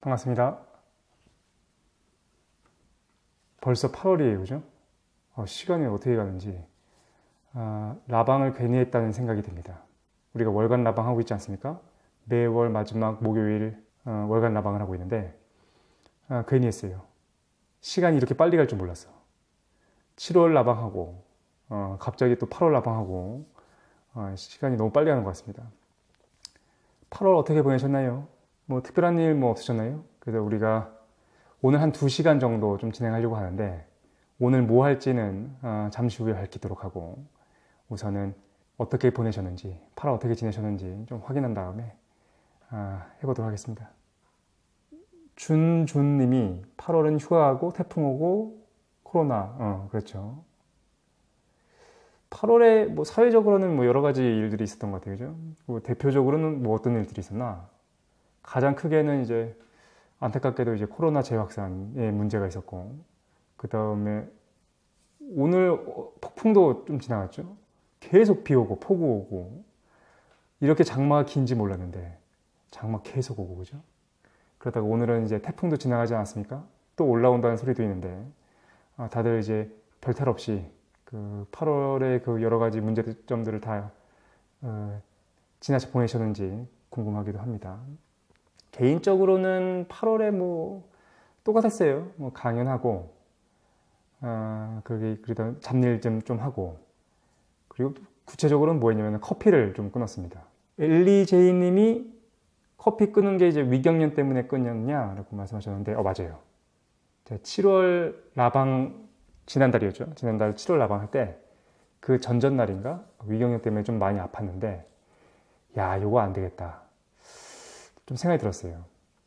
반갑습니다. 벌써 8월이에요, 그죠? 시간이 어떻게 가는지. 라방을 괜히 했다는 생각이 듭니다. 우리가 월간 라방 하고 있지 않습니까? 매월 마지막 목요일 월간 라방을 하고 있는데 괜히 했어요. 시간이 이렇게 빨리 갈 줄 몰랐어. 7월 라방하고 갑자기 또 8월 라방하고 시간이 너무 빨리 가는 것 같습니다. 8월 어떻게 보내셨나요? 뭐 특별한 일 뭐 없으셨나요? 그래서 우리가 오늘 한 2시간 정도 좀 진행하려고 하는데 오늘 뭐 할지는 잠시 후에 밝히도록 하고 우선은 어떻게 보내셨는지 8월 어떻게 지내셨는지 좀 확인한 다음에 해보도록 하겠습니다. 준님이 8월은 휴가하고 태풍 오고 코로나 그렇죠. 8월에 뭐 사회적으로는 뭐 여러 가지 일들이 있었던 것 같아요. 그죠? 뭐 대표적으로는 뭐 어떤 일들이 있었나? 가장 크게는 이제 안타깝게도 이제 코로나 재확산에 문제가 있었고, 그 다음에 오늘 폭풍도 좀 지나갔죠. 계속 비 오고 폭우 오고 이렇게 장마가 긴지 몰랐는데 장마 계속 오고 그죠. 그러다가 오늘은 이제 태풍도 지나가지 않았습니까? 또 올라온다는 소리도 있는데 다들 이제 별탈 없이 그 8월의 그 여러 가지 문제점들을 다 지나쳐 보내셨는지 궁금하기도 합니다. 개인적으로는 8월에 뭐 똑같았어요. 뭐 강연하고 그러다 잡일 좀 하고 그리고 구체적으로는 뭐 했냐면 커피를 좀 끊었습니다. 엘리제이 님이 커피 끊은 게 이제 위경련 때문에 끊었냐라고 말씀하셨는데 맞아요. 제가 7월 라방 지난달이었죠. 지난달 7월 라방 할 때 그 전전날인가 위경련 때문에 좀 많이 아팠는데 야 요거 안 되겠다 좀 생각이 들었어요.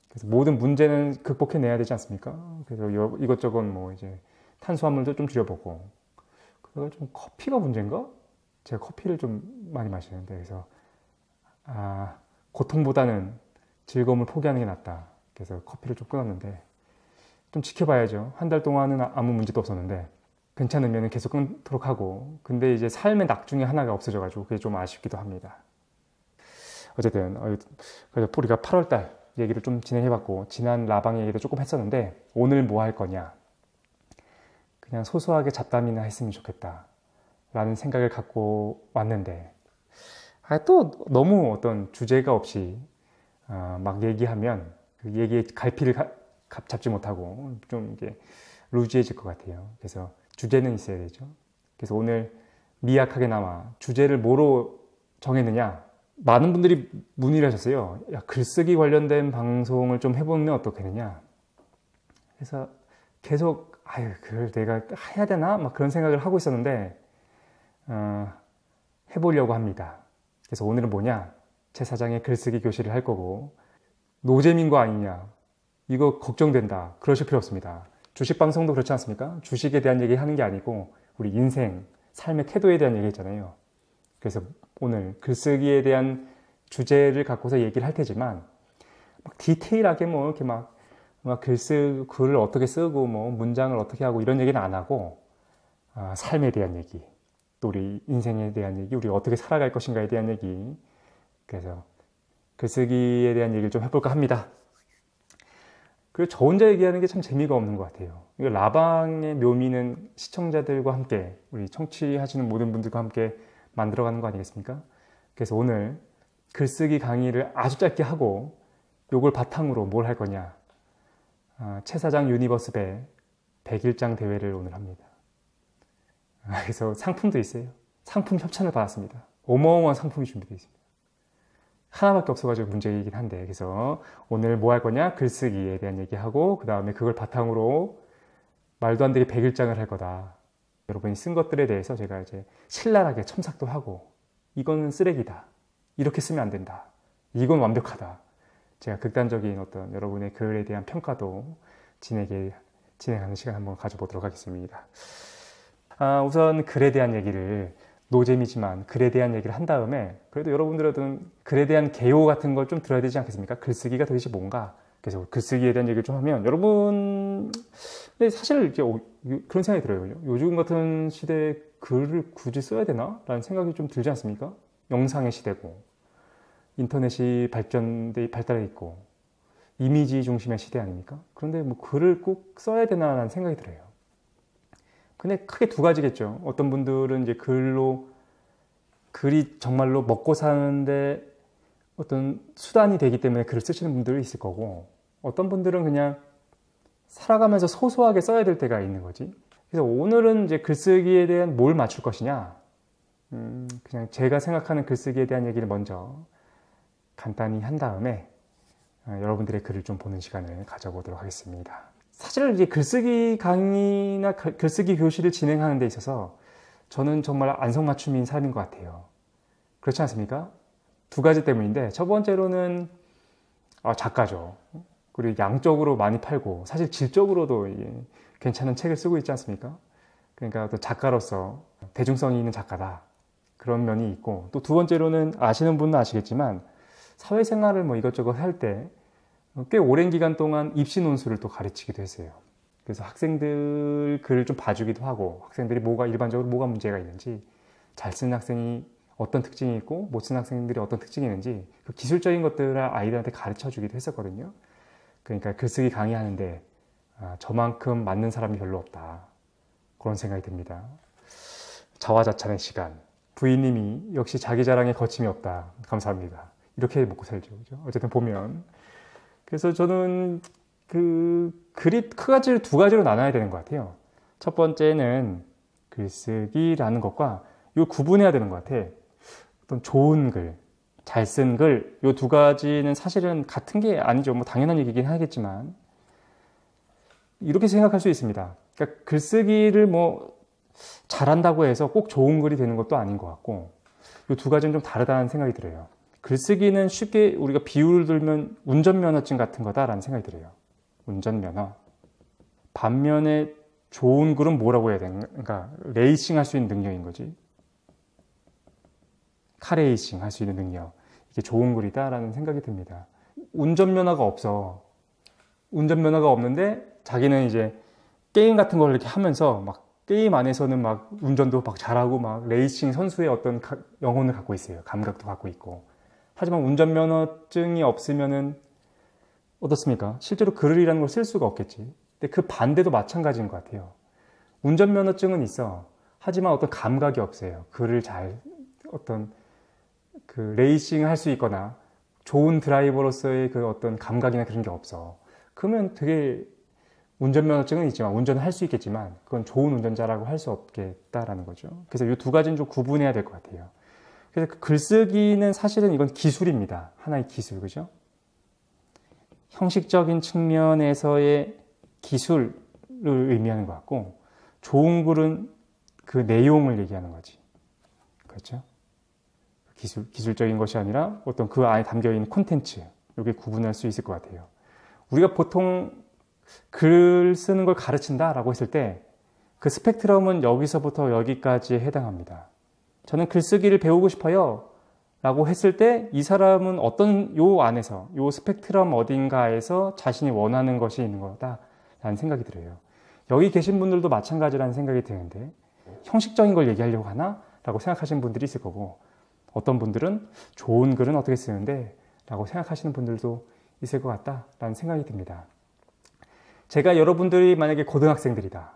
그래서 모든 문제는 극복해내야 되지 않습니까? 그래서 이것저것 뭐 이제 탄수화물도 좀 줄여보고 그래서 좀 커피가 문제인가? 제가 커피를 좀 많이 마시는데 그래서 고통보다는 즐거움을 포기하는 게 낫다. 그래서 커피를 좀 끊었는데 좀 지켜봐야죠. 한 달 동안은 아무 문제도 없었는데 괜찮으면 계속 끊도록 하고 근데 이제 삶의 낙 중에 하나가 없어져가지고 그게 좀 아쉽기도 합니다. 어쨌든 그래서 우리가 8월달 얘기를 좀 진행해봤고 지난 라방 얘기도 조금 했었는데 오늘 뭐 할 거냐 그냥 소소하게 잡담이나 했으면 좋겠다 라는 생각을 갖고 왔는데 또 너무 어떤 주제가 없이 막 얘기하면 그 얘기의 갈피를 잡지 못하고 좀 이게 루즈해질 것 같아요. 그래서 주제는 있어야 되죠. 그래서 오늘 미약하게나마 주제를 뭐로 정했느냐 많은 분들이 문의를 하셨어요. 야, 글쓰기 관련된 방송을 좀 해보면 어떻겠느냐. 그래서 계속 그걸 내가 해야 되나? 막 그런 생각을 하고 있었는데 해보려고 합니다. 그래서 오늘은 뭐냐? 제 사장의 글쓰기 교실을 할 거고 노잼인 거 아니냐? 이거 걱정된다. 그러실 필요 없습니다. 주식 방송도 그렇지 않습니까? 주식에 대한 얘기 하는 게 아니고 우리 인생, 삶의 태도에 대한 얘기 있잖아요. 그래서 오늘 글쓰기에 대한 주제를 갖고서 얘기를 할 테지만 막 디테일하게 뭐 이렇게 막 글을 어떻게 쓰고 뭐 문장을 어떻게 하고 이런 얘기는 안 하고 삶에 대한 얘기, 또 우리 인생에 대한 얘기, 우리가 어떻게 살아갈 것인가에 대한 얘기 그래서 글쓰기에 대한 얘기를 좀 해볼까 합니다. 그리고 저 혼자 얘기하는 게 참 재미가 없는 것 같아요. 이거 라방의 묘미는 시청자들과 함께 우리 청취하시는 모든 분들과 함께 만들어가는 거 아니겠습니까? 그래서 오늘 글쓰기 강의를 아주 짧게 하고 요걸 바탕으로 뭘 할 거냐 최 사장 유니버스배 100일장 대회를 오늘 합니다. 그래서 상품도 있어요. 상품 협찬을 받았습니다. 어마어마한 상품이 준비되어 있습니다. 하나밖에 없어가지고 문제이긴 한데 그래서 오늘 뭐 할 거냐 글쓰기에 대한 얘기하고 그 다음에 그걸 바탕으로 말도 안 되게 100일장을 할 거다. 여러분이 쓴 것들에 대해서 제가 이제 신랄하게 첨삭도 하고 이거는 쓰레기다. 이렇게 쓰면 안 된다. 이건 완벽하다. 제가 극단적인 어떤 여러분의 글에 대한 평가도 진행하는 시간 한번 가져보도록 하겠습니다. 우선 글에 대한 얘기를 노잼이지만 글에 대한 얘기를 한 다음에 그래도 여러분들은 글에 대한 개요 같은 걸 좀 들어야 되지 않겠습니까? 글쓰기가 도대체 뭔가? 그래서 글쓰기에 대한 얘기를 좀 하면 여러분 사실 이렇게 그런 생각이 들어요. 요즘 같은 시대에 글을 굳이 써야 되나? 라는 생각이 좀 들지 않습니까? 영상의 시대고 인터넷이 발달해 있고 이미지 중심의 시대 아닙니까? 그런데 뭐 글을 꼭 써야 되나라는 생각이 들어요. 근데 크게 두 가지겠죠. 어떤 분들은 이제 글이 정말로 먹고 사는데 어떤 수단이 되기 때문에 글을 쓰시는 분들이 있을 거고, 어떤 분들은 그냥 살아가면서 소소하게 써야 될 때가 있는 거지. 그래서 오늘은 이제 글쓰기에 대한 뭘 맞출 것이냐, 그냥 제가 생각하는 글쓰기에 대한 얘기를 먼저 간단히 한 다음에 여러분들의 글을 좀 보는 시간을 가져보도록 하겠습니다. 사실 이제 글쓰기 강의나 글쓰기 교실을 진행하는 데 있어서 저는 정말 안성맞춤인 사람인 것 같아요. 그렇지 않습니까? 두 가지 때문인데, 첫 번째로는 작가죠. 그리고 양적으로 많이 팔고 사실 질적으로도 괜찮은 책을 쓰고 있지 않습니까? 그러니까 또 작가로서 대중성이 있는 작가다, 그런 면이 있고, 또 두 번째로는 아시는 분은 아시겠지만 사회생활을 뭐 이것저것 할 때 꽤 오랜 기간 동안 입시 논술을 또 가르치기도 했어요. 그래서 학생들 글을 좀 봐주기도 하고, 학생들이 일반적으로 뭐가 문제가 있는지, 잘 쓰는 학생이 어떤 특징이 있고 못 쓰는 학생들이 어떤 특징이 있는지 그 기술적인 것들을 아이들한테 가르쳐 주기도 했었거든요. 그러니까 글쓰기 강의하는데 저만큼 맞는 사람이 별로 없다, 그런 생각이 듭니다. 자화자찬의 시간. 부인님이 역시 자기 자랑에 거침이 없다, 감사합니다. 이렇게 먹고 살죠, 그죠? 어쨌든 보면, 그래서 저는 글이 두 가지로 나눠야 되는 것 같아요. 첫 번째는 글쓰기라는 것과 이걸 구분해야 되는 것 같아. 어떤 좋은 글, 잘 쓴 글, 이 두 가지는 사실은 같은 게 아니죠. 뭐 당연한 얘기긴 하겠지만, 이렇게 생각할 수 있습니다. 그러니까 글쓰기를 뭐 잘한다고 해서 꼭 좋은 글이 되는 것도 아닌 것 같고, 이 두 가지는 좀 다르다는 생각이 들어요. 글쓰기는 쉽게 우리가 비유를 들면 운전면허증 같은 거다라는 생각이 들어요. 운전면허. 반면에 좋은 글은 뭐라고 해야 되는가? 그러니까 레이싱 할 수 있는 능력인 거지. 카레이싱 할 수 있는 능력. 이게 좋은 글이다라는 생각이 듭니다. 운전면허가 없어. 운전면허가 없는데 자기는 이제 게임 같은 걸 이렇게 하면서 막 게임 안에서는 막 운전도 막 잘하고 막 레이싱 선수의 어떤 영혼을 갖고 있어요. 감각도 갖고 있고. 하지만 운전면허증이 없으면은 어떻습니까? 실제로 글이라는 걸 쓸 수가 없겠지. 근데 그 반대도 마찬가지인 것 같아요. 운전면허증은 있어. 하지만 어떤 감각이 없어요. 글을 어떤 레이싱 할 수 있거나 좋은 드라이버로서의 그 어떤 감각이나 그런 게 없어. 그러면 되게 운전면허증은 있지만, 운전을 할 수 있겠지만, 그건 좋은 운전자라고 할 수 없겠다라는 거죠. 그래서 이 두 가지는 좀 구분해야 될 것 같아요. 그래서 글쓰기는 사실은 이건 기술입니다. 하나의 기술, 그죠? 형식적인 측면에서의 기술을 의미하는 것 같고, 좋은 글은 그 내용을 얘기하는 거지. 그렇죠? 기술적인 것이 아니라 어떤 그 안에 담겨있는 콘텐츠, 이렇게 구분할 수 있을 것 같아요. 우리가 보통 글 쓰는 걸 가르친다라고 했을 때 그 스펙트럼은 여기서부터 여기까지에 해당합니다. 저는 글쓰기를 배우고 싶어요 라고 했을 때 이 사람은 어떤 요 안에서, 요 스펙트럼 어딘가에서 자신이 원하는 것이 있는 거다라는 생각이 들어요. 여기 계신 분들도 마찬가지라는 생각이 드는데, 형식적인 걸 얘기하려고 하나? 라고 생각하시는 분들이 있을 거고, 어떤 분들은 좋은 글은 어떻게 쓰는데? 라고 생각하시는 분들도 있을 것 같다라는 생각이 듭니다. 제가 여러분들이 만약에 고등학생들이다,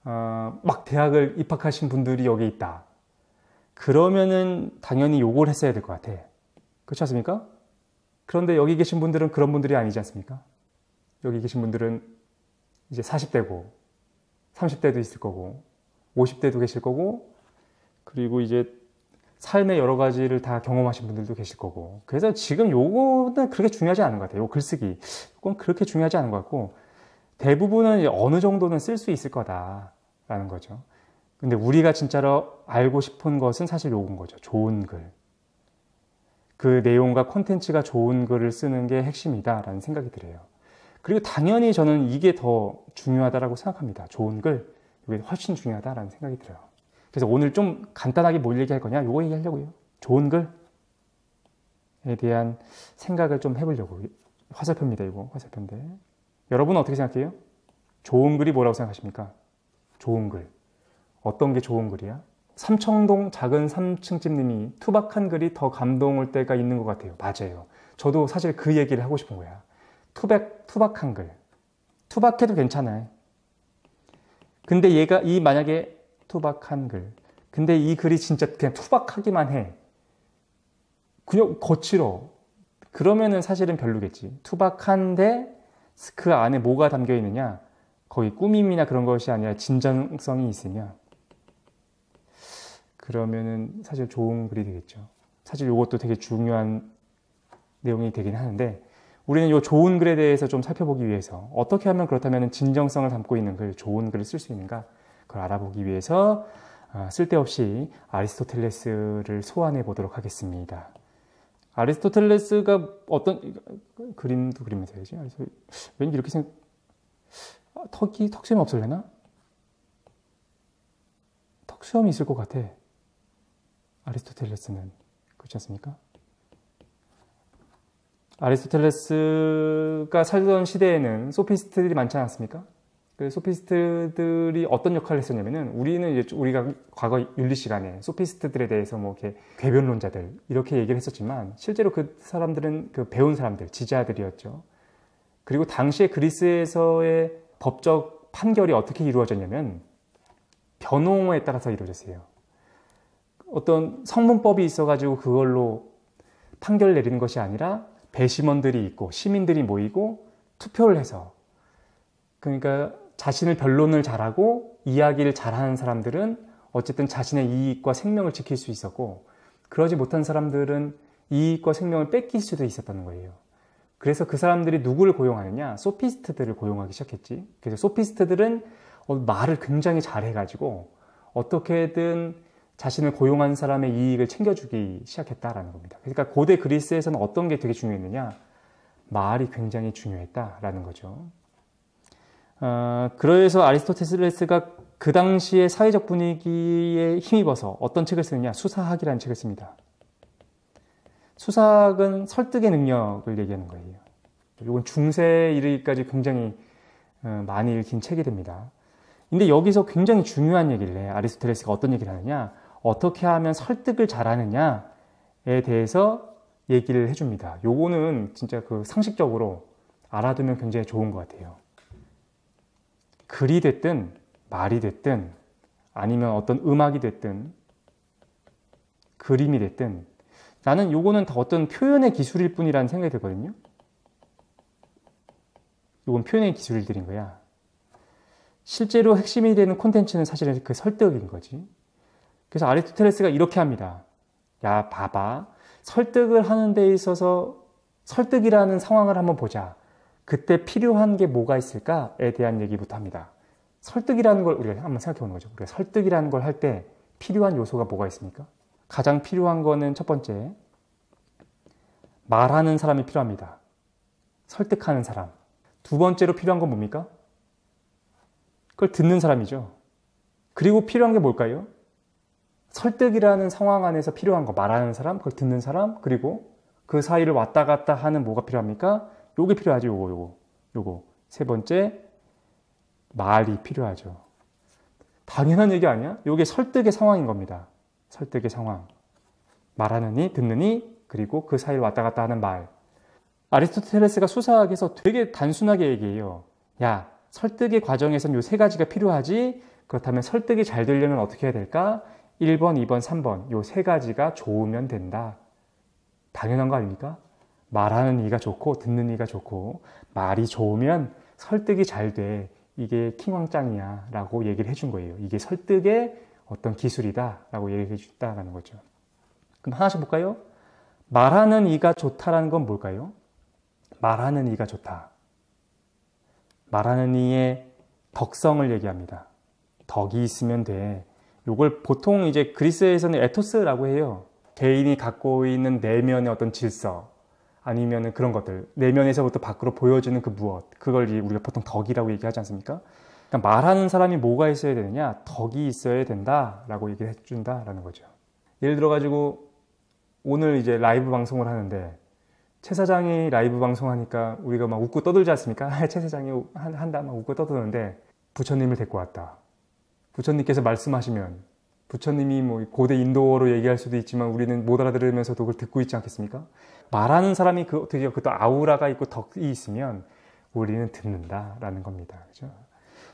막 대학을 입학하신 분들이 여기 있다, 그러면은 당연히 요걸 했어야 될 것 같아. 그렇지 않습니까? 그런데 여기 계신 분들은 그런 분들이 아니지 않습니까? 여기 계신 분들은 이제 40대고 30대도 있을 거고 50대도 계실 거고, 그리고 이제 삶의 여러 가지를 다 경험하신 분들도 계실 거고, 그래서 지금 요거는 그렇게 중요하지 않은 것 같아요. 요 글쓰기, 그건 그렇게 중요하지 않은 것 같고, 대부분은 어느 정도는 쓸 수 있을 거다라는 거죠. 근데 우리가 진짜로 알고 싶은 것은 사실 요건 거죠. 좋은 글. 그 내용과 콘텐츠가 좋은 글을 쓰는 게 핵심이다라는 생각이 들어요. 그리고 당연히 저는 이게 더 중요하다라고 생각합니다. 좋은 글, 이게 훨씬 중요하다라는 생각이 들어요. 그래서 오늘 좀 간단하게 뭘 얘기할 거냐? 요거 얘기하려고요. 좋은 글에 대한 생각을 좀 해보려고. 화살표입니다, 이거. 화살표인데. 여러분은 어떻게 생각해요? 좋은 글이 뭐라고 생각하십니까? 좋은 글. 어떤 게 좋은 글이야? 삼청동 작은 3층집님이 투박한 글이 더 감동 올 때가 있는 것 같아요. 맞아요. 저도 사실 그 얘기를 하고 싶은 거야. 투박 한글. 투박해도 괜찮아요. 근데 만약에 투박한 글. 근데 이 글이 진짜 그냥 투박하기만 해. 그냥 거칠어. 그러면은 사실은 별로겠지. 투박한데 그 안에 뭐가 담겨 있느냐? 거의 꾸밈이나 그런 것이 아니라 진정성이 있으면 그러면은 사실 좋은 글이 되겠죠. 사실 이것도 되게 중요한 내용이 되긴 하는데 우리는 이 좋은 글에 대해서 좀 살펴보기 위해서 어떻게 하면 그렇다면 진정성을 담고 있는 글, 좋은 글을 쓸 수 있는가 그걸 알아보기 위해서 쓸데없이 아리스토텔레스를 소환해 보도록 하겠습니다. 아리스토텔레스가 어떤 그림도 그리면서 해야지. 왠지 이렇게 턱수염이 없을래나? 턱수염이 있을 것 같아. 아리스토텔레스는 그렇지 않습니까? 아리스토텔레스가 살던 시대에는 소피스트들이 많지 않았습니까? 그 소피스트들이 어떤 역할을 했었냐면은 우리가 과거 윤리 시간에 소피스트들에 대해서 뭐 이렇게 궤변론자들 이렇게 얘기를 했었지만 실제로 그 사람들은 그 배운 사람들, 지자들이었죠. 그리고 당시에 그리스에서의 법적 판결이 어떻게 이루어졌냐면 변호에 따라서 이루어졌어요. 어떤 성문법이 있어가지고 그걸로 판결을 내리는 것이 아니라 배심원들이 있고 시민들이 모이고 투표를 해서 그러니까 자신을 변론을 잘하고 이야기를 잘하는 사람들은 어쨌든 자신의 이익과 생명을 지킬 수 있었고 그러지 못한 사람들은 이익과 생명을 뺏길 수도 있었다는 거예요. 그래서 그 사람들이 누구를 고용하느냐? 소피스트들을 고용하기 시작했지. 그래서 소피스트들은 말을 굉장히 잘해가지고 어떻게든 자신을 고용한 사람의 이익을 챙겨주기 시작했다라는 겁니다. 그러니까 고대 그리스에서는 어떤 게 되게 중요했느냐? 말이 굉장히 중요했다라는 거죠. 그래서 아리스토텔레스가 그 당시의 사회적 분위기에 힘입어서 어떤 책을 쓰느냐? 수사학이라는 책을 씁니다. 수사학은 설득의 능력을 얘기하는 거예요. 이건 중세에 이르기까지 굉장히 많이 읽힌 책이 됩니다. 근데 여기서 굉장히 중요한 얘기를 해. 아리스토텔레스가 어떤 얘기를 하느냐? 어떻게 하면 설득을 잘하느냐에 대해서 얘기를 해줍니다. 요거는 진짜 그 상식적으로 알아두면 굉장히 좋은 것 같아요. 글이 됐든 말이 됐든 아니면 어떤 음악이 됐든 그림이 됐든 나는 요거는 다 어떤 표현의 기술일 뿐이라는 생각이 들거든요. 요건 표현의 기술들인 거야. 실제로 핵심이 되는 콘텐츠는 사실은 그 설득인 거지. 그래서 아리스토텔레스가 이렇게 합니다. 야, 봐봐. 설득을 하는 데 있어서 설득이라는 상황을 한번 보자. 그때 필요한 게 뭐가 있을까에 대한 얘기부터 합니다. 설득이라는 걸 우리가 한번 생각해 보는 거죠. 우리가 설득이라는 걸 할 때 필요한 요소가 뭐가 있습니까? 가장 필요한 거는 첫 번째, 말하는 사람이 필요합니다. 설득하는 사람. 두 번째로 필요한 건 뭡니까? 그걸 듣는 사람이죠. 그리고 필요한 게 뭘까요? 설득이라는 상황 안에서 필요한 거, 말하는 사람, 그걸 듣는 사람, 그리고 그 사이를 왔다 갔다 하는 뭐가 필요합니까? 요게 필요하죠. 요거. 세 번째, 말이 필요하죠. 당연한 얘기 아니야? 요게 설득의 상황인 겁니다. 설득의 상황. 말하느니, 듣느니, 그리고 그 사이를 왔다 갔다 하는 말. 아리스토텔레스가 수사학에서 되게 단순하게 얘기해요. 야, 설득의 과정에선 요 세 가지가 필요하지. 그렇다면 설득이 잘 되려면 어떻게 해야 될까? 1번, 2번, 3번 요 세 가지가 좋으면 된다. 당연한 거 아닙니까? 말하는 이가 좋고 듣는 이가 좋고 말이 좋으면 설득이 잘 돼. 이게 킹왕짱이야 라고 얘기를 해준 거예요. 이게 설득의 어떤 기술이다 라고 얘기해 줬다는 거죠. 그럼 하나씩 볼까요? 말하는 이가 좋다라는 건 뭘까요? 말하는 이가 좋다. 말하는 이의 덕성을 얘기합니다. 덕이 있으면 돼. 요걸 보통 이제 그리스에서는 에토스라고 해요. 개인이 갖고 있는 내면의 어떤 질서 아니면은 그런 것들, 내면에서부터 밖으로 보여주는 그 무엇, 그걸 우리가 보통 덕이라고 얘기하지 않습니까? 그러니까 말하는 사람이 뭐가 있어야 되느냐? 덕이 있어야 된다라고 얘기를 해준다라는 거죠. 예를 들어가지고 오늘 이제 라이브 방송을 하는데 최 사장이 라이브 방송하니까 우리가 막 웃고 떠들지 않습니까? 최 사장이 한다 막 웃고 떠드는데 부처님을 데리고 왔다. 부처님께서 말씀하시면 부처님이 뭐 고대 인도어로 얘기할 수도 있지만 우리는 못 알아들으면서도 그걸 듣고 있지 않겠습니까? 말하는 사람이 어떻게 그것도 아우라가 있고 덕이 있으면 우리는 듣는다라는 겁니다. 그죠?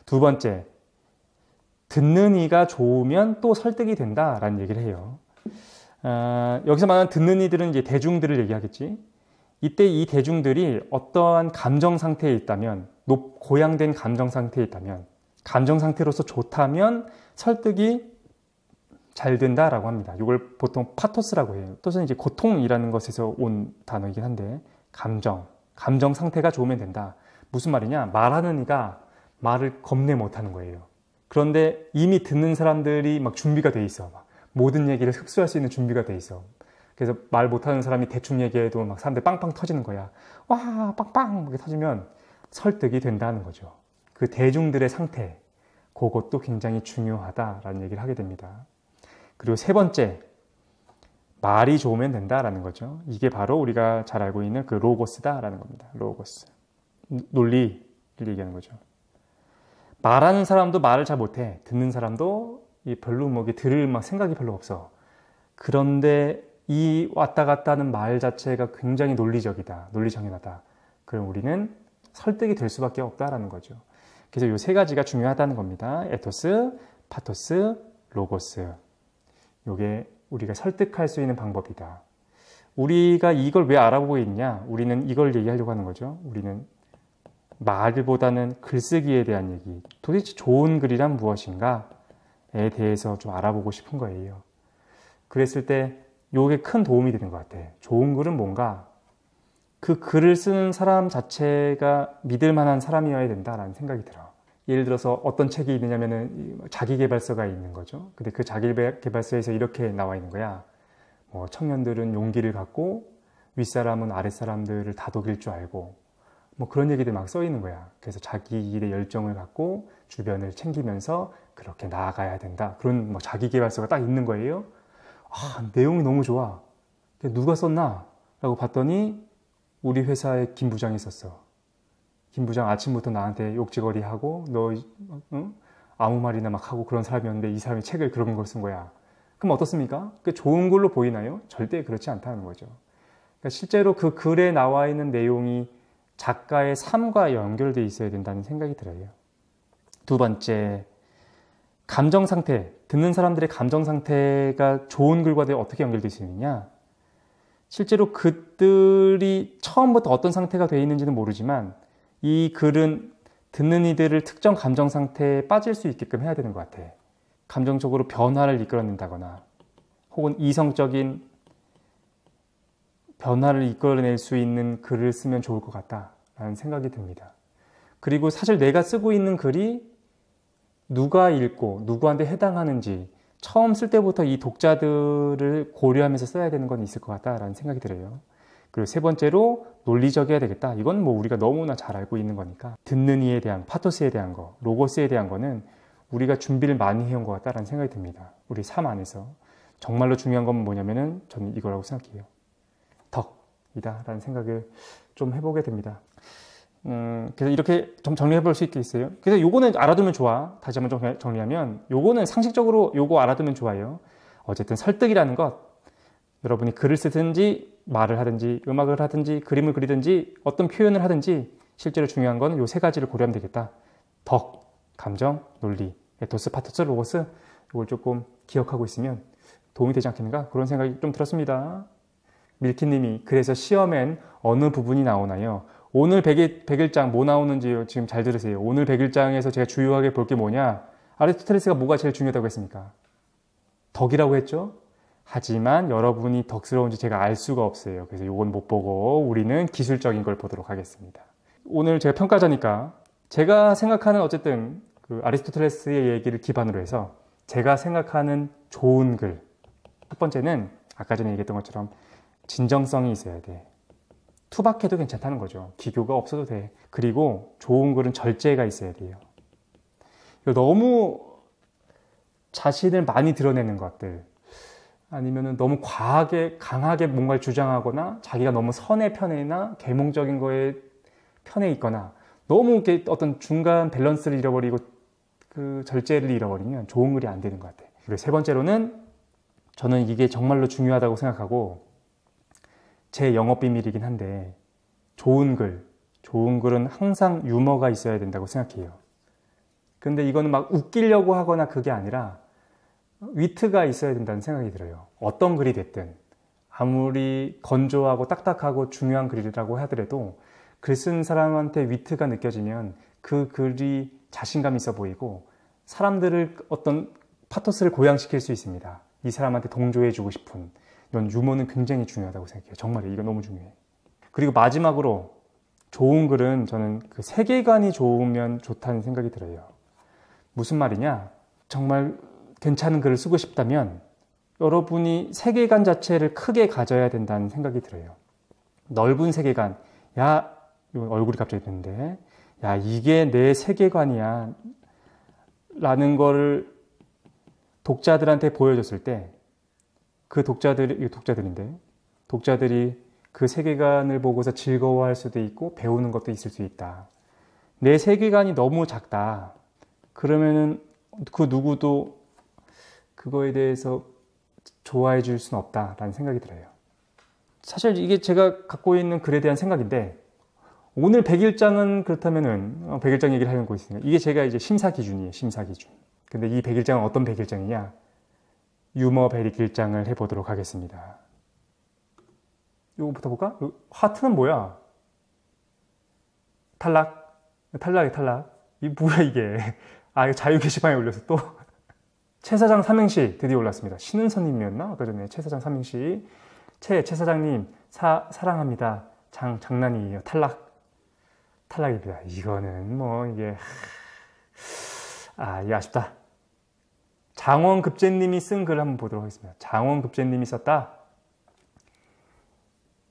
두 번째, 듣는 이가 좋으면 또 설득이 된다라는 얘기를 해요. 여기서 말하는 듣는 이들은 이제 대중들을 얘기하겠지. 이때 이 대중들이 어떠한 감정 상태에 있다면, 고양된 감정 상태에 있다면, 감정 상태로서 좋다면 설득이 잘 된다라고 합니다. 이걸 보통 파토스라고 해요. 파토스는 이제 고통이라는 것에서 온 단어이긴 한데, 감정 상태가 좋으면 된다. 무슨 말이냐? 말하는 이가 말을 겁내 못하는 거예요. 그런데 이미 듣는 사람들이 막 준비가 돼 있어. 막 모든 얘기를 흡수할 수 있는 준비가 돼 있어. 그래서 말 못하는 사람이 대충 얘기해도 막 사람들 빵빵 터지는 거야. 와, 빵빵 이렇게 터지면 설득이 된다는 거죠. 그 대중들의 상태, 그것도 굉장히 중요하다라는 얘기를 하게 됩니다. 그리고 세 번째, 말이 좋으면 된다라는 거죠. 이게 바로 우리가 잘 알고 있는 그 로고스다라는 겁니다. 로고스. 논리를 얘기하는 거죠. 말하는 사람도 말을 잘 못해. 듣는 사람도 별로 뭐 들을 막 생각이 별로 없어. 그런데 이 왔다 갔다 하는 말 자체가 굉장히 논리적이다. 논리정연하다. 그럼 우리는 설득이 될 수밖에 없다라는 거죠. 그래서 이 세 가지가 중요하다는 겁니다. 에토스, 파토스, 로고스. 이게 우리가 설득할 수 있는 방법이다. 우리가 이걸 왜 알아보고 있냐? 우리는 이걸 얘기하려고 하는 거죠. 우리는 말보다는 글쓰기에 대한 얘기, 도대체 좋은 글이란 무엇인가에 대해서 좀 알아보고 싶은 거예요. 그랬을 때 이게 큰 도움이 되는 것 같아. 좋은 글은 뭔가 그 글을 쓰는 사람 자체가 믿을 만한 사람이어야 된다라는 생각이 들어. 예를 들어서 어떤 책이 있느냐면은 자기계발서가 있는 거죠. 근데 그 자기계발서에서 이렇게 나와 있는 거야. 뭐 청년들은 용기를 갖고 윗사람은 아랫사람들을 다독일 줄 알고 뭐 그런 얘기들 막 써 있는 거야. 그래서 자기 일에 열정을 갖고 주변을 챙기면서 그렇게 나아가야 된다. 그런 뭐 자기계발서가 딱 있는 거예요. 아, 내용이 너무 좋아. 누가 썼나? 라고 봤더니 우리 회사에 김 부장이 썼어. 김 부장 아침부터 나한테 욕지거리 하고 너 응? 아무 말이나 막 하고 그런 사람이었는데 이 사람이 책을 그런 걸 쓴 거야. 그럼 어떻습니까? 그게 좋은 걸로 보이나요? 절대 그렇지 않다는 거죠. 그러니까 실제로 그 글에 나와 있는 내용이 작가의 삶과 연결되어 있어야 된다는 생각이 들어요. 두 번째, 감정 상태. 듣는 사람들의 감정 상태가 좋은 글과 어떻게 연결될 수 있느냐? 실제로 그들이 처음부터 어떤 상태가 되어 있는지는 모르지만 이 글은 듣는 이들을 특정 감정 상태에 빠질 수 있게끔 해야 되는 것 같아. 감정적으로 변화를 이끌어낸다거나 혹은 이성적인 변화를 이끌어낼 수 있는 글을 쓰면 좋을 것 같다라는 생각이 듭니다. 그리고 사실 내가 쓰고 있는 글이 누가 읽고 누구한테 해당하는지 처음 쓸 때부터 이 독자들을 고려하면서 써야 되는 건 있을 것 같다라는 생각이 들어요. 그리고 세 번째로 논리적이어야 되겠다. 이건 뭐 우리가 너무나 잘 알고 있는 거니까 듣는 이에 대한 파토스에 대한 거, 로고스에 대한 거는 우리가 준비를 많이 해온 것 같다라는 생각이 듭니다. 우리 삶 안에서 정말로 중요한 건 뭐냐면은 저는 이거라고 생각해요. 덕이다라는 생각을 좀 해보게 됩니다. 그래서 이렇게 좀 정리해 볼 수 있겠어요. 그래서 요거는 알아두면 좋아. 다시 한번 정리하면 요거는 상식적으로 요거 알아두면 좋아요. 어쨌든 설득이라는 것, 여러분이 글을 쓰든지 말을 하든지 음악을 하든지 그림을 그리든지 어떤 표현을 하든지 실제로 중요한 건 요 세 가지를 고려하면 되겠다. 덕, 감정, 논리, 에토스, 파토스, 로고스, 이걸 조금 기억하고 있으면 도움이 되지 않겠는가? 그런 생각이 좀 들었습니다. 밀키님이 그래서 시험엔 어느 부분이 나오나요? 오늘 100일장 뭐 나오는지요? 지금 잘 들으세요. 오늘 100일장에서 제가 주요하게 볼 게 뭐냐? 아리스토텔레스가 뭐가 제일 중요하다고 했습니까? 덕이라고 했죠? 하지만 여러분이 덕스러운지 제가 알 수가 없어요. 그래서 이건 못 보고 우리는 기술적인 걸 보도록 하겠습니다. 오늘 제가 평가자니까 제가 생각하는 어쨌든 그 아리스토텔레스의 얘기를 기반으로 해서 제가 생각하는 좋은 글. 첫 번째는 아까 전에 얘기했던 것처럼 진정성이 있어야 돼. 투박해도 괜찮다는 거죠. 기교가 없어도 돼. 그리고 좋은 글은 절제가 있어야 돼요. 너무 자신을 많이 드러내는 것들 아니면은 너무 과하게 강하게 뭔가를 주장하거나 자기가 너무 선의 편에나 계몽적인 거에 편에 있거나 너무 이렇게 어떤 중간 밸런스를 잃어버리고 그 절제를 잃어버리면 좋은 글이 안 되는 것 같아. 그리고 세 번째로는 저는 이게 정말로 중요하다고 생각하고 제 영업 비밀이긴 한데 좋은 글은 항상 유머가 있어야 된다고 생각해요. 근데 이거는 막 웃기려고 하거나 그게 아니라 위트가 있어야 된다는 생각이 들어요. 어떤 글이 됐든 아무리 건조하고 딱딱하고 중요한 글이라고 하더라도 글 쓴 사람한테 위트가 느껴지면 그 글이 자신감 있어 보이고 사람들을 어떤 파토스를 고양시킬 수 있습니다. 이 사람한테 동조해주고 싶은 이런 유머는 굉장히 중요하다고 생각해요. 정말 이거 너무 중요해요. 그리고 마지막으로 좋은 글은 저는 그 세계관이 좋으면 좋다는 생각이 들어요. 무슨 말이냐? 정말 괜찮은 글을 쓰고 싶다면 여러분이 세계관 자체를 크게 가져야 된다는 생각이 들어요. 넓은 세계관. 야, 얼굴이 갑자기 됐는데. 야, 이게 내 세계관이야. 라는 거를 독자들한테 보여줬을 때 그 독자들이 그 세계관을 보고서 즐거워할 수도 있고 배우는 것도 있을 수 있다. 내 세계관이 너무 작다. 그러면은 그 누구도 그거에 대해서 좋아해 줄 수는 없다라는 생각이 들어요. 사실 이게 제가 갖고 있는 글에 대한 생각인데 오늘 100일장은 그렇다면은 100일장 얘기를 하는 거 있으니까 이게 제가 이제 심사 기준이에요. 심사 기준. 근데 이 100일장은 어떤 100일장이냐? 유머 100일장을 해보도록 하겠습니다. 이거부터 볼까? 하트는 뭐야? 탈락. 이 뭐야 이게? 아, 이거 자유 게시판에 올려서 또 최 사장 삼행시 드디어 올랐습니다. 신은선님이었나? 아까 전에 최 사장 삼행시. 최 사장님 사랑합니다. 장난이에요. 탈락입니다. 이거는 뭐 이게 이게 아쉽다. 장원급제님이 쓴 글 한번 보도록 하겠습니다. 장원급제님이 썼다.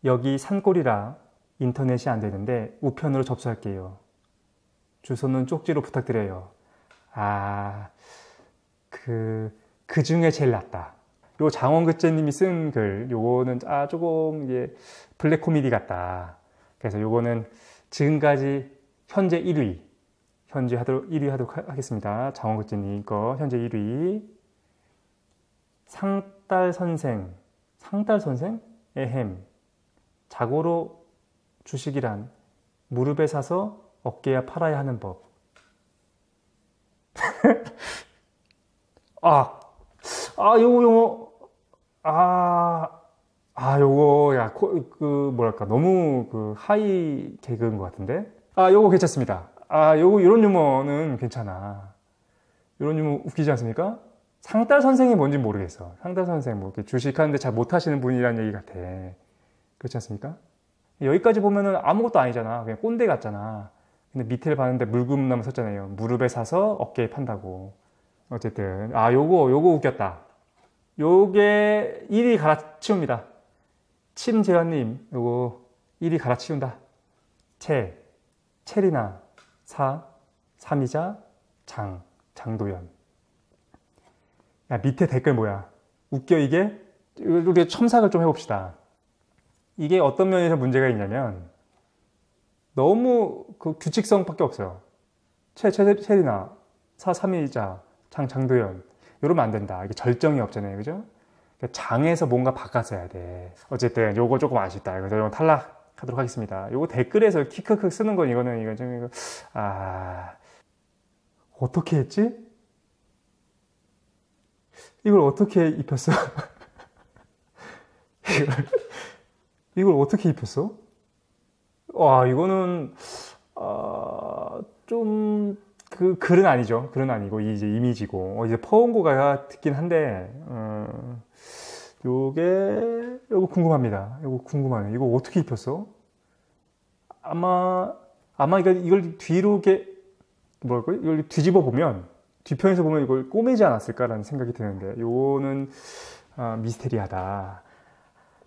여기 산골이라 인터넷이 안 되는데 우편으로 접수할게요. 주소는 쪽지로 부탁드려요. 그 중에 제일 낫다. 요 장원급제님이 쓴 글, 요거는 조금 이게 블랙 코미디 같다. 그래서 요거는 지금까지 현재 1위 하도록 하겠습니다. 장원급제님 거 현재 1위. 상딸 선생 에헴. 자고로 주식이란 무릎에 사서 어깨에 팔아야 하는 법. 뭐랄까, 너무 하이 개그인 것 같은데? 요거 괜찮습니다. 이런 유머는 괜찮아. 이런 유머 웃기지 않습니까? 상딸 선생이 뭔지 모르겠어. 상딸 선생, 이렇게 주식하는데 잘 못하시는 분이라는 얘기 같아. 그렇지 않습니까? 여기까지 보면은 아무것도 아니잖아. 그냥 꼰대 같잖아. 근데 밑에를 봤는데 물금나무 썼잖아요. 무릎에 사서 어깨에 판다고. 어쨌든, 요거 웃겼다. 요게 1위 갈아치웁니다. 침재환님, 요거 1위 갈아치운다. 체리나, 삼이자, 장도연. 야, 밑에 댓글 뭐야? 웃겨, 이게? 우리 첨삭을 좀 해봅시다. 이게 어떤 면에서 문제가 있냐면, 너무 규칙성밖에 없어요. 체리나, 삼이자, 장도연. 이러면 안 된다. 이게 절정이 없잖아요. 그죠? 장에서 뭔가 바꿨어야 돼. 어쨌든, 요거 조금 아쉽다. 그래서 이건 탈락하도록 하겠습니다. 요거 댓글에서 키크크 쓰는 건 이거 좀, 어떻게 했지? 이걸 어떻게 입혔어? 이걸 어떻게 입혔어? 이거는, 좀, 글은 아니죠. 글은 아니고, 이제 이미지고. 이제 퍼온고가 듣긴 한데, 요거 궁금합니다. 요거 궁금하네. 이거 어떻게 입혔어? 아마 이걸 뒤로 이걸 뒤집어 보면, 뒤편에서 보면 이걸 꼬매지 않았을까라는 생각이 드는데, 요거는, 미스테리하다.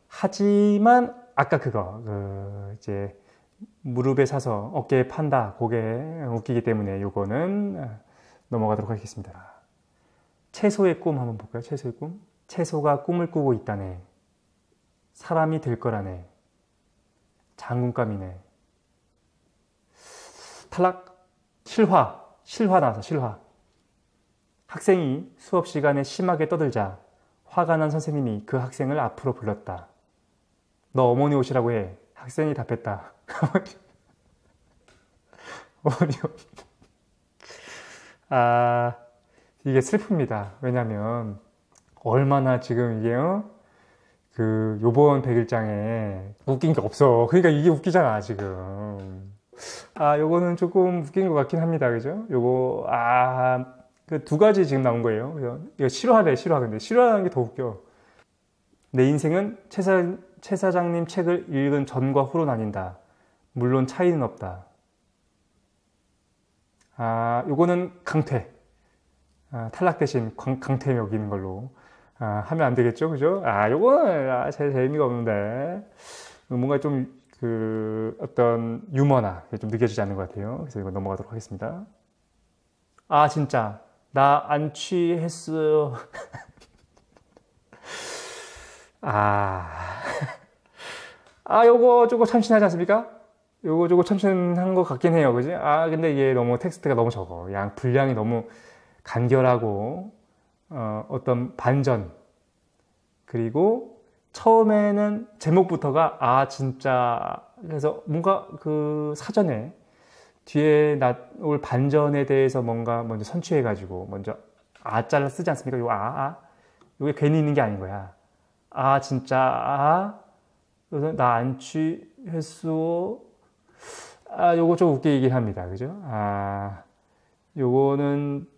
하지만, 아까 이제, 무릎에 사서 어깨에 판다. 그게 웃기기 때문에 요거는 넘어가도록 하겠습니다. 채소의 꿈 한번 볼까요? 채소의 꿈. 채소가 꿈을 꾸고 있다네. 사람이 될 거라네. 장군감이네. 탈락. 실화 나와서 실화. 학생이 수업 시간에 심하게 떠들자 화가 난 선생님이 그 학생을 앞으로 불렀다. 너 어머니 오시라고 해. 학생이 답했다. 어머니 이게 슬픕니다. 왜냐면 얼마나 지금 이게 요번 100일장에 웃긴 게 없어. 그러니까 이게 웃기잖아 지금. 요거는 조금 웃긴 것 같긴 합니다. 그죠? 요거 그 두 가지 지금 나온 거예요. 이거 실화래, 실화. 근데 실화라는 게 더 웃겨. 내 인생은 최 사장님 책을 읽은 전과 후로 나뉜다. 물론 차이는 없다. 요거는 강퇴. 탈락 대신 강퇴 여기는 걸로 하면 안 되겠죠, 그죠? 요거는 제일 재미가 없는데 뭔가 좀 어떤 유머나 좀 느껴지지 않는 것 같아요. 그래서 이거 넘어가도록 하겠습니다. 진짜 나 안 취했어. 요거 조금 참신하지 않습니까? 요거 조금 참신한 것 같긴 해요, 그지? 근데 이게 너무 텍스트가 너무 적어. 분량이 너무 간결하고 어떤 반전, 그리고 처음에는 제목부터가 진짜, 그래서 뭔가 그 사전에 뒤에 올 반전에 대해서 뭔가 먼저 선취해가지고 먼저 자를 쓰지 않습니까? 요게 괜히 있는 게 아닌 거야. 진짜 그래서 나 안 취했어. 요거 좀 웃기긴 합니다. 그죠? 요거는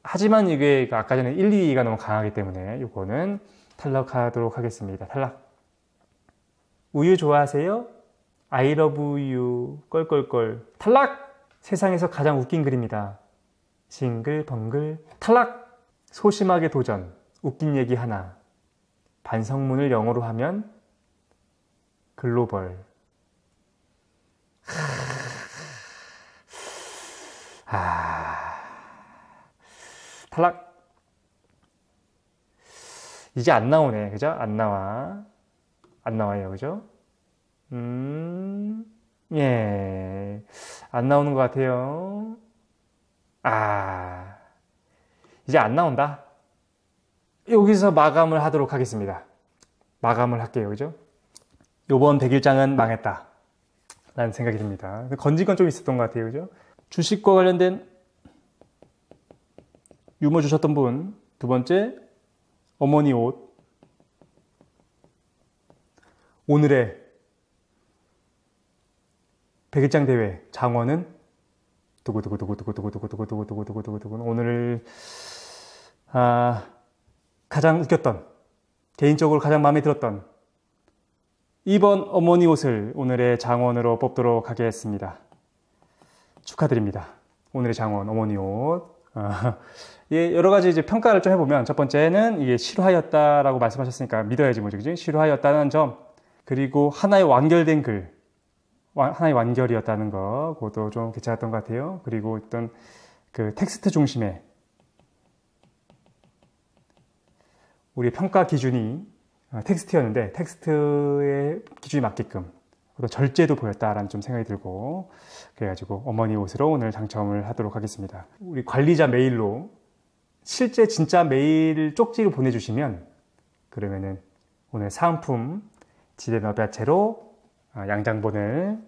하지만 이게 아까 전에 1, 2가 너무 강하기 때문에 요거는 탈락하도록 하겠습니다. 탈락. 우유 좋아하세요? I love you. 껄껄껄. 탈락! 세상에서 가장 웃긴 글입니다. 싱글벙글. 탈락! 소심하게 도전. 웃긴 얘기 하나. 반성문을 영어로 하면 글로벌. 탈락. 이제 안 나오네. 그죠? 안 나와요. 그죠? 예. 안 나오는 것 같아요. 이제 안 나온다. 여기서 마감을 하도록 하겠습니다. 마감을 할게요. 그죠? 요번 100일장은 망했다. 라는 생각이 듭니다. 건진 건 좀 있었던 것 같아요. 그죠? 주식과 관련된 유머 주셨던 분. 두 번째, 어머니 옷. 오늘의 100일장 대회 장원은 두구두구두구두구두구두구두구두구두구두구두구. 오늘 가장 웃겼던, 개인적으로 가장 마음에 들었던 2번 어머니 옷을 오늘의 장원으로 뽑도록 하겠습니다. 축하드립니다. 오늘의 장원 어머니 옷. 여러 가지 이제 평가를 좀 해보면, 첫 번째는 이게 실화였다라고 말씀하셨으니까 믿어야지 뭐죠, 그지? 실화였다는 점, 그리고 하나의 완결된 글, 하나의 완결이었다는 거, 그것도 좀 괜찮았던 것 같아요. 그리고 어떤 그 텍스트 중심의 우리 평가 기준이 텍스트였는데 텍스트의 기준이 맞게끔 어떤 절제도 보였다라는 좀 생각이 들고, 그래가지고 어머니 옷으로 오늘 당첨을 하도록 하겠습니다. 우리 관리자 메일로 실제 진짜 메일 쪽지를 보내주시면 그러면은 오늘 사은품 지대너비아채로 양장본을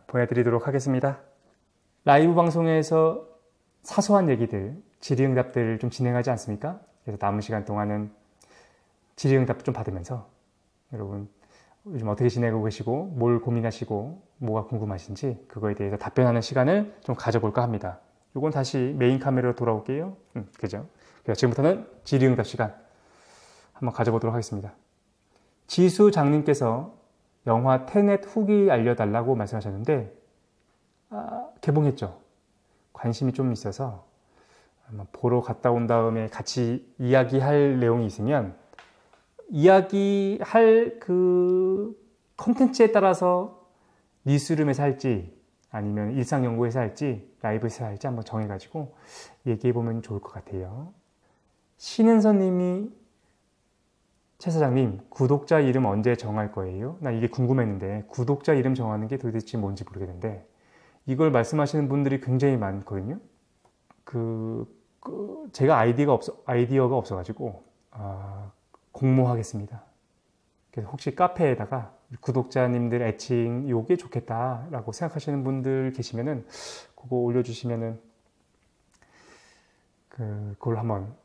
보내드리도록 하겠습니다. 라이브 방송에서 사소한 얘기들, 질의응답들 좀 진행하지 않습니까? 그래서 남은 시간 동안은 질의응답 좀 받으면서 여러분 요즘 어떻게 지내고 계시고 뭘 고민하시고 뭐가 궁금하신지 그거에 대해서 답변하는 시간을 좀 가져볼까 합니다. 요건 다시 메인 카메라로 돌아올게요. 그죠? 그래서 지금부터는 질의응답 시간 한번 가져보도록 하겠습니다. 지수 장님께서 영화 테넷 후기 알려달라고 말씀하셨는데 개봉했죠. 관심이 좀 있어서 아마 보러 갔다 온 다음에 같이 이야기할 내용이 있으면 이야기할 그 컨텐츠에 따라서 뉴스룸에서 할지 아니면 일상연구에서 할지 라이브에서 할지 한번 정해가지고 얘기해보면 좋을 것 같아요. 신은서님이 최 사장님 구독자 이름 언제 정할 거예요? 나 이게 궁금했는데 구독자 이름 정하는 게 도대체 뭔지 모르겠는데 이걸 말씀하시는 분들이 굉장히 많거든요. 제가 아이디어가 없어가지고 공모하겠습니다. 그래서 혹시 카페에다가 구독자님들 애칭 요게 좋겠다라고 생각하시는 분들 계시면은 그거 올려주시면은 그걸 한번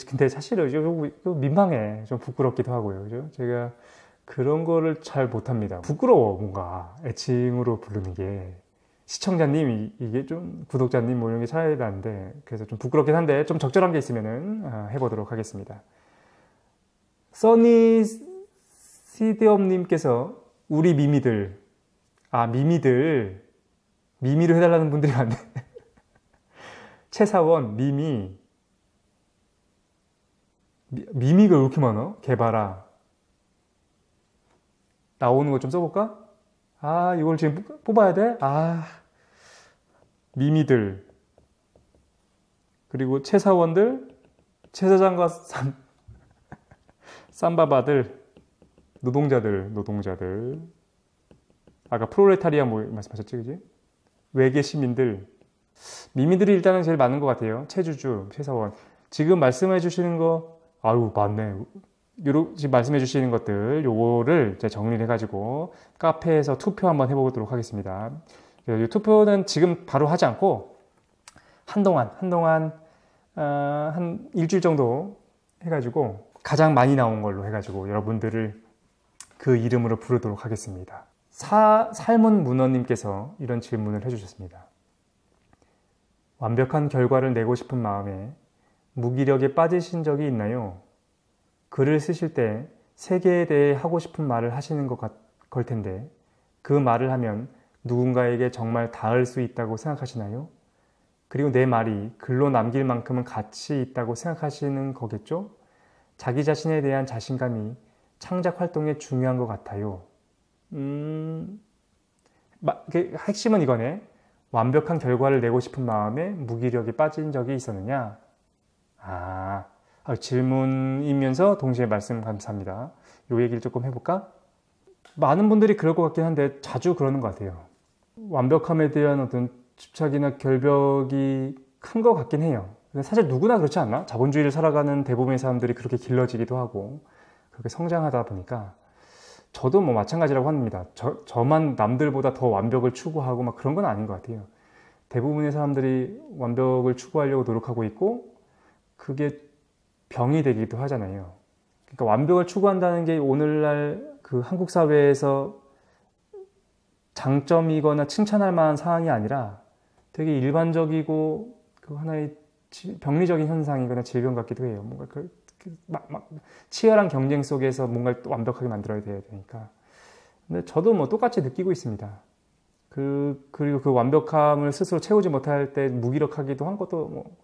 근데 사실은 이거 민망해. 좀 부끄럽기도 하고요. 그죠? 제가 그런 거를 잘 못합니다. 부끄러워, 뭔가. 애칭으로 부르는 게. 시청자님, 이게 좀 구독자님 뭐 이런 게 차이가 나는데, 그래서 좀 부끄럽긴 한데, 좀 적절한 게 있으면은 해보도록 하겠습니다. 써니 시대엄님께서 우리 미미들, 미미로 해달라는 분들이 많네. 최사원, 미미가 왜 이렇게 많아? 개발아. 나오는 거 좀 써볼까? 이걸 지금 뽑아야 돼? 미미들. 그리고 최사원들, 최사장과 쌈바바들, 노동자들. 아까 프롤레타리아 뭐 말씀하셨지, 그지? 외계 시민들. 미미들이 일단은 제일 많은 것 같아요. 최주주, 최사원. 지금 말씀해 주시는 거, 맞네. 지금 말씀해 주시는 것들, 요거를 이제 정리를 해가지고 카페에서 투표 한번 해보도록 하겠습니다. 이 투표는 지금 바로 하지 않고 한동안 한 일주일 정도 해가지고 가장 많이 나온 걸로 해가지고 여러분들을 그 이름으로 부르도록 하겠습니다. 삶은 문어님께서 이런 질문을 해주셨습니다. 완벽한 결과를 내고 싶은 마음에 무기력에 빠지신 적이 있나요? 글을 쓰실 때 세계에 대해 하고 싶은 말을 하시는 걸 텐데 그 말을 하면 누군가에게 정말 닿을 수 있다고 생각하시나요? 그리고 내 말이 글로 남길 만큼은 가치 있다고 생각하시는 거겠죠? 자기 자신에 대한 자신감이 창작 활동에 중요한 것 같아요. 핵심은 이거네. 완벽한 결과를 내고 싶은 마음에 무기력에 빠진 적이 있었느냐? 질문이면서 동시에 말씀 감사합니다. 요 얘기를 조금 해볼까? 많은 분들이 그럴 것 같긴 한데 자주 그러는 것 같아요. 완벽함에 대한 어떤 집착이나 결벽이 큰 것 같긴 해요. 사실 누구나 그렇지 않나? 자본주의를 살아가는 대부분의 사람들이 그렇게 길러지기도 하고 그렇게 성장하다 보니까 저도 뭐 마찬가지라고 합니다. 저만 남들보다 더 완벽을 추구하고 막 그런 건 아닌 것 같아요. 대부분의 사람들이 완벽을 추구하려고 노력하고 있고 그게 병이 되기도 하잖아요. 그러니까 완벽을 추구한다는 게 오늘날 그 한국 사회에서 장점이거나 칭찬할 만한 사항이 아니라 되게 일반적이고 그 하나의 병리적인 현상이거나 질병 같기도 해요. 뭔가 치열한 경쟁 속에서 뭔가를 또 완벽하게 만들어야 되니까. 근데 저도 뭐 똑같이 느끼고 있습니다. 그리고 그 완벽함을 스스로 채우지 못할 때 무기력하기도 한 것도 뭐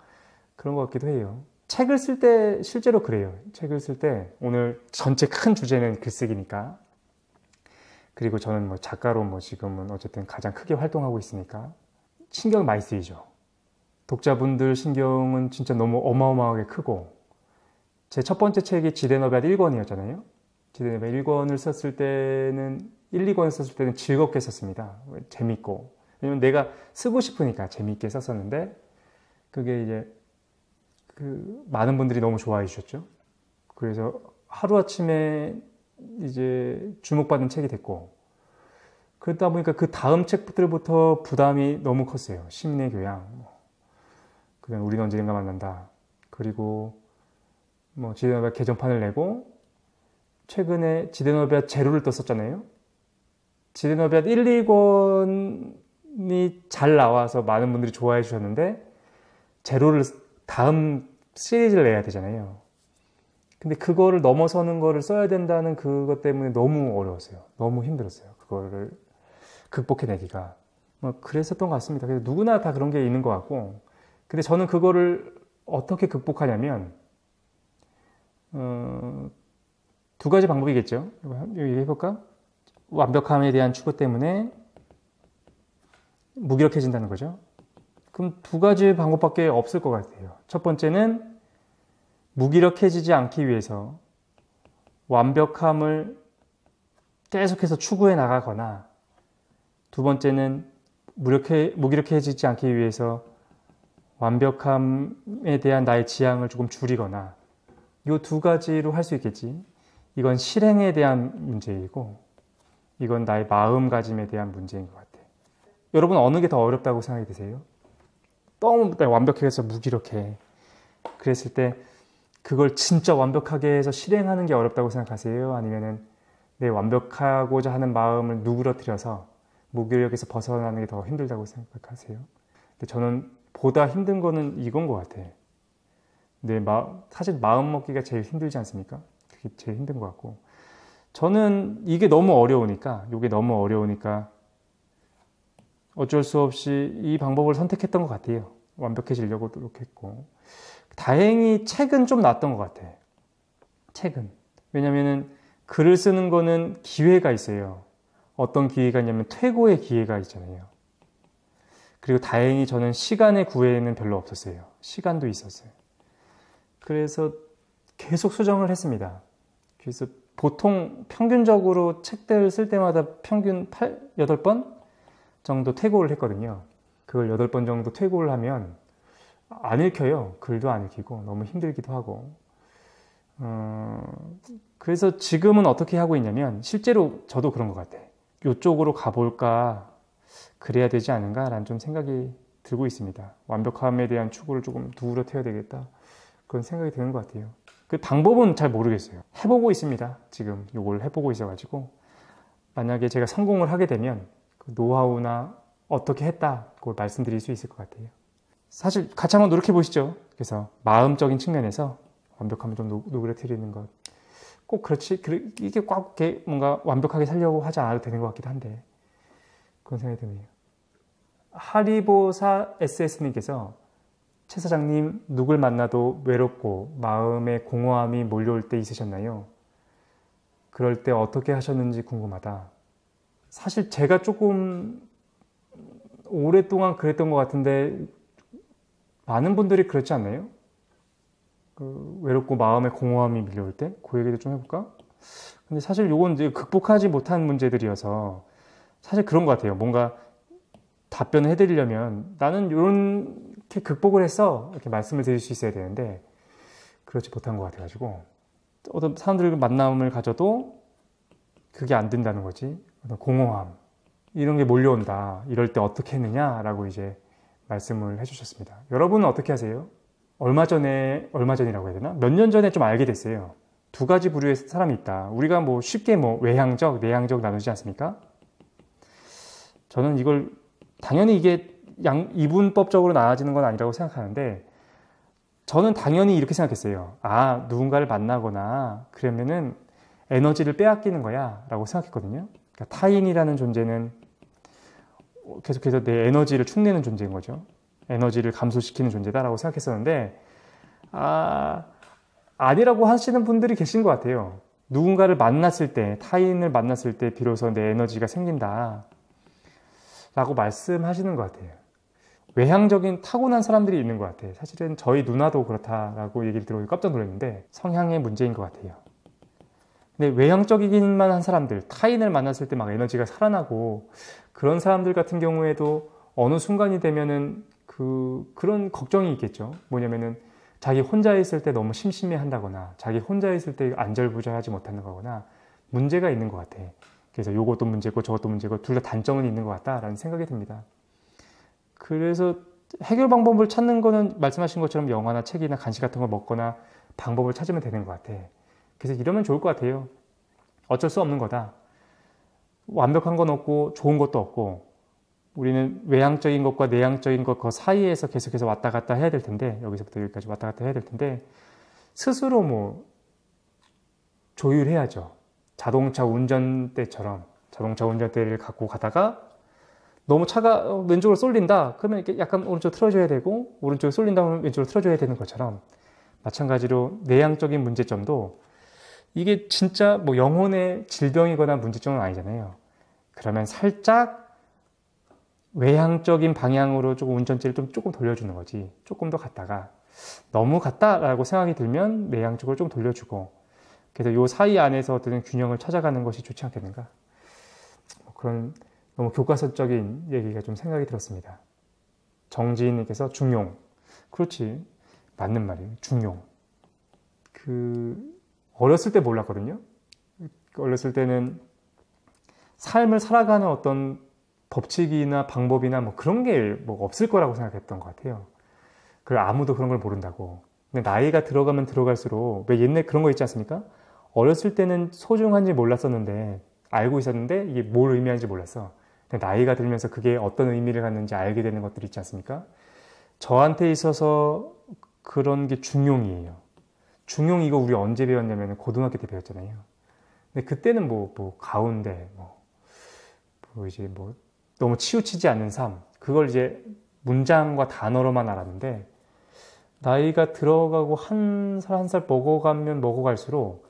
그런 것 같기도 해요. 책을 쓸 때 실제로 그래요. 책을 쓸 때 오늘 전체 큰 주제는 글쓰기니까. 그리고 저는 뭐 작가로 뭐 지금은 어쨌든 가장 크게 활동하고 있으니까 신경 많이 쓰이죠. 독자분들 신경은 진짜 너무 어마어마하게 크고 제 첫 번째 책이 지대너벳 1권이었잖아요. 지대너벳 1권을 썼을 때는 1, 2권을 썼을 때는 즐겁게 썼습니다. 재밌고. 왜냐면 내가 쓰고 싶으니까 재밌게 썼었는데 그게 이제 많은 분들이 너무 좋아해 주셨죠. 그래서 하루아침에 이제 주목받은 책이 됐고 그러다 보니까 그 다음 책들부터 부담이 너무 컸어요. 시민의 교양, 그다음 우리는 언젠가 만난다. 그리고 뭐 지대너벳 개정판을 내고 최근에 지대너벳 제로를 떴었잖아요. 지대너벳 1, 2권이 잘 나와서 많은 분들이 좋아해 주셨는데 제로를 다음 시리즈를 내야 되잖아요. 근데 그거를 넘어서는 거를 써야 된다는 그것 때문에 너무 어려웠어요. 너무 힘들었어요. 그거를 극복해내기가. 뭐 그랬었던 것 같습니다. 그래서 누구나 다 그런 게 있는 것 같고. 근데 저는 그거를 어떻게 극복하냐면 두 가지 방법이겠죠. 얘기해볼까? 완벽함에 대한 추구 때문에 무기력해진다는 거죠. 그럼 두 가지 방법밖에 없을 것 같아요. 첫 번째는 무기력해지지 않기 위해서 완벽함을 계속해서 추구해 나가거나 두 번째는 무기력해지지 않기 위해서 완벽함에 대한 나의 지향을 조금 줄이거나 이 두 가지로 할 수 있겠지. 이건 실행에 대한 문제이고 이건 나의 마음가짐에 대한 문제인 것 같아. 여러분 어느 게 더 어렵다고 생각이 드세요? 너무 완벽해서 무기력해. 그랬을 때 그걸 진짜 완벽하게 해서 실행하는 게 어렵다고 생각하세요? 아니면은 내 완벽하고자 하는 마음을 누그러뜨려서 무기력에서 벗어나는 게 더 힘들다고 생각하세요? 근데 저는 보다 힘든 거는 이건 것 같아. 사실 마음 먹기가 제일 힘들지 않습니까? 그게 제일 힘든 것 같고. 저는 이게 너무 어려우니까, 어쩔 수 없이 이 방법을 선택했던 것 같아요. 완벽해지려고 노력했고. 다행히 책은 좀 낫던 것 같아. 책은. 왜냐면은 글을 쓰는 거는 기회가 있어요. 어떤 기회가 있냐면 퇴고의 기회가 있잖아요. 그리고 다행히 저는 시간의 구애는 별로 없었어요. 시간도 있었어요. 그래서 계속 수정을 했습니다. 그래서 보통 평균적으로 책들 쓸 때마다 평균 8번 정도 퇴고를 했거든요. 그걸 8번 정도 퇴고를 하면 안 읽혀요. 글도 안 읽히고 너무 힘들기도 하고. 그래서 지금은 어떻게 하고 있냐면 실제로 저도 그런 것 같아. 이쪽으로 가볼까 그래야 되지 않은가라는 좀 생각이 들고 있습니다. 완벽함에 대한 추구를 조금 누그러뜨려야 되겠다. 그런 생각이 드는 것 같아요. 그 방법은 잘 모르겠어요. 해보고 있습니다. 지금 이걸 해보고 있어가지고 만약에 제가 성공을 하게 되면 그 노하우나 어떻게 했다 그걸 말씀드릴 수 있을 것 같아요. 사실 같이 한번 노력해 보시죠. 그래서 마음적인 측면에서 완벽함을 좀 누그러뜨리는 것. 꼭 그렇지 이게 꽉 뭔가 완벽하게 살려고 하지 않아도 되는 것 같기도 한데 그런 생각이 드네요. 하리보사 SS님께서 최 사장님 누굴 만나도 외롭고 마음에 공허함이 몰려올 때 있으셨나요? 그럴 때 어떻게 하셨는지 궁금하다. 사실 제가 조금 오랫동안 그랬던 것 같은데 많은 분들이 그렇지 않나요? 외롭고 마음에 공허함이 밀려올 때? 그 얘기도 좀 해볼까? 근데 사실 이건 이제 극복하지 못한 문제들이어서 사실 그런 것 같아요. 뭔가 답변을 해드리려면 나는 이렇게 극복을 했어 이렇게 말씀을 드릴 수 있어야 되는데 그렇지 못한 것 같아가지고 어떤 사람들과 만남을 가져도 그게 안 된다는 거지. 어떤 공허함 이런 게 몰려온다. 이럴 때 어떻게 했느냐라고 이제 말씀을 해주셨습니다. 여러분은 어떻게 하세요? 얼마 전이라고 해야 되나? 몇 년 전에 좀 알게 됐어요. 두 가지 부류의 사람이 있다. 우리가 뭐 쉽게 외향적, 내향적 나누지 않습니까? 저는 이걸 당연히 이게 이분법적으로 나눠지는 건 아니라고 생각하는데 저는 당연히 이렇게 생각했어요. 아, 누군가를 만나거나 그러면은 에너지를 빼앗기는 거야 라고 생각했거든요. 그러니까 타인이라는 존재는 계속해서 내 에너지를 축내는 존재인 거죠. 에너지를 감소시키는 존재다라고 생각했었는데 아니라고 하시는 분들이 계신 것 같아요. 누군가를 만났을 때, 타인을 만났을 때 비로소 내 에너지가 생긴다 라고 말씀하시는 것 같아요. 외향적인 타고난 사람들이 있는 것 같아요. 사실은 저희 누나도 그렇다라고 얘기를 들어보고 깜짝 놀랐는데 성향의 문제인 것 같아요. 근데 외향적이기만 한 사람들, 타인을 만났을 때 막 에너지가 살아나고 그런 사람들 같은 경우에도 어느 순간이 되면은 그런 걱정이 있겠죠. 뭐냐면은 자기 혼자 있을 때 너무 심심해 한다거나 자기 혼자 있을 때 안절부절하지 못한다거나 문제가 있는 것 같아. 그래서 이것도 문제고 저것도 문제고 둘 다 단점은 있는 것 같다라는 생각이 듭니다. 그래서 해결 방법을 찾는 거는 말씀하신 것처럼 영화나 책이나 간식 같은 거 먹거나 방법을 찾으면 되는 것 같아. 그래서 이러면 좋을 것 같아요. 어쩔 수 없는 거다. 완벽한 건 없고 좋은 것도 없고 우리는 외향적인 것과 내향적인 것 그 사이에서 계속해서 왔다 갔다 해야 될 텐데 여기서부터 여기까지 왔다 갔다 해야 될 텐데 스스로 조율해야죠. 자동차 운전대를 갖고 가다가 너무 차가 왼쪽으로 쏠린다. 그러면 이렇게 약간 오른쪽 틀어줘야 되고 오른쪽에 쏠린다 하면 왼쪽으로 틀어줘야 되는 것처럼 마찬가지로 내향적인 문제점도 이게 진짜 영혼의 질병이거나 문제점은 아니잖아요. 그러면 살짝 외향적인 방향으로 조금 운전대를 조금 돌려주는 거지. 조금 더 갔다가 너무 갔다라고 생각이 들면 내향적으로 좀 돌려주고 그래서 요 사이 안에서 어떤 균형을 찾아가는 것이 좋지 않겠는가. 그런 너무 교과서적인 얘기가 좀 생각이 들었습니다. 정지인님께서 중용. 그렇지. 맞는 말이에요. 중용. 어렸을 때 몰랐거든요. 어렸을 때는 삶을 살아가는 어떤 법칙이나 방법이나 뭐 그런 게 뭐 없을 거라고 생각했던 것 같아요. 아무도 그런 걸 모른다고. 근데 나이가 들어가면 들어갈수록 왜 옛날 그런 거 있지 않습니까? 어렸을 때는 소중한지 몰랐었는데 알고 있었는데 이게 뭘 의미하는지 몰랐어. 근데 나이가 들면서 그게 어떤 의미를 갖는지 알게 되는 것들이 있지 않습니까? 저한테 있어서 그런 게 중용이에요. 중용 이거 우리 언제 배웠냐면 고등학교 때 배웠잖아요. 근데 그때는 가운데 이제 너무 치우치지 않는 삶 그걸 이제 문장과 단어로만 알았는데 나이가 들어가고 한 살 한 살 먹어가면 먹어갈수록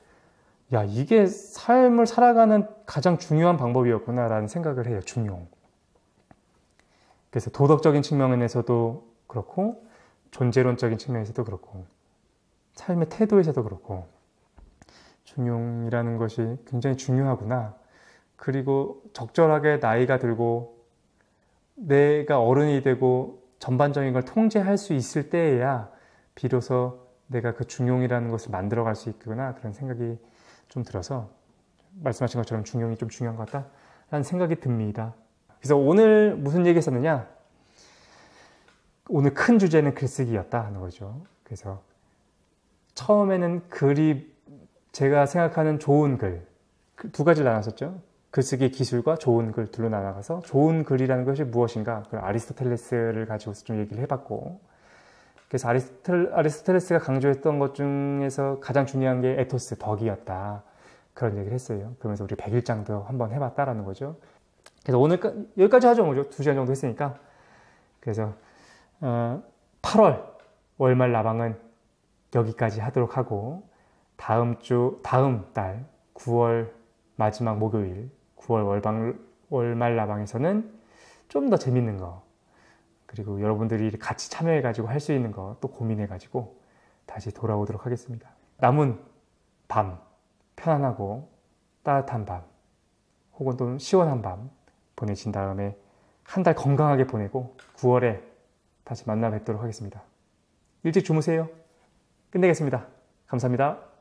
야 이게 삶을 살아가는 가장 중요한 방법이었구나 라는 생각을 해요. 중용. 그래서 도덕적인 측면에서도 그렇고 존재론적인 측면에서도 그렇고 삶의 태도에서도 그렇고 중용이라는 것이 굉장히 중요하구나. 그리고 적절하게 나이가 들고 내가 어른이 되고 전반적인 걸 통제할 수 있을 때에야 비로소 내가 그 중용이라는 것을 만들어갈 수 있구나 그런 생각이 좀 들어서 말씀하신 것처럼 중용이 좀 중요한 것 같다라는 생각이 듭니다. 그래서 오늘 무슨 얘기 했었느냐? 오늘 큰 주제는 글쓰기였다 하는 거죠. 그래서 처음에는 제가 생각하는 좋은 글, 두 가지를 나눴었죠. 글쓰기 기술과 좋은 글 둘로 나눠가서 좋은 글이라는 것이 무엇인가 아리스토텔레스를 가지고서 좀 얘기를 해봤고 그래서 아리스토텔레스가 강조했던 것 중에서 가장 중요한 게 에토스, 덕이었다 그런 얘기를 했어요. 그러면서 우리 100일장도 한번 해봤다라는 거죠. 그래서 오늘 여기까지 하죠. 2시간 정도 했으니까. 그래서 8월 월말 라방은 여기까지 하도록 하고 다음 달 9월 마지막 목요일 9월 월말 라방에서는 좀 더 재밌는 거 그리고 여러분들이 같이 참여해가지고 할 수 있는 거 또 고민해가지고 다시 돌아오도록 하겠습니다. 남은 밤 편안하고 따뜻한 밤 혹은 또 시원한 밤 보내신 다음에 한 달 건강하게 보내고 9월에 다시 만나 뵙도록 하겠습니다. 일찍 주무세요. 끝내겠습니다. 감사합니다.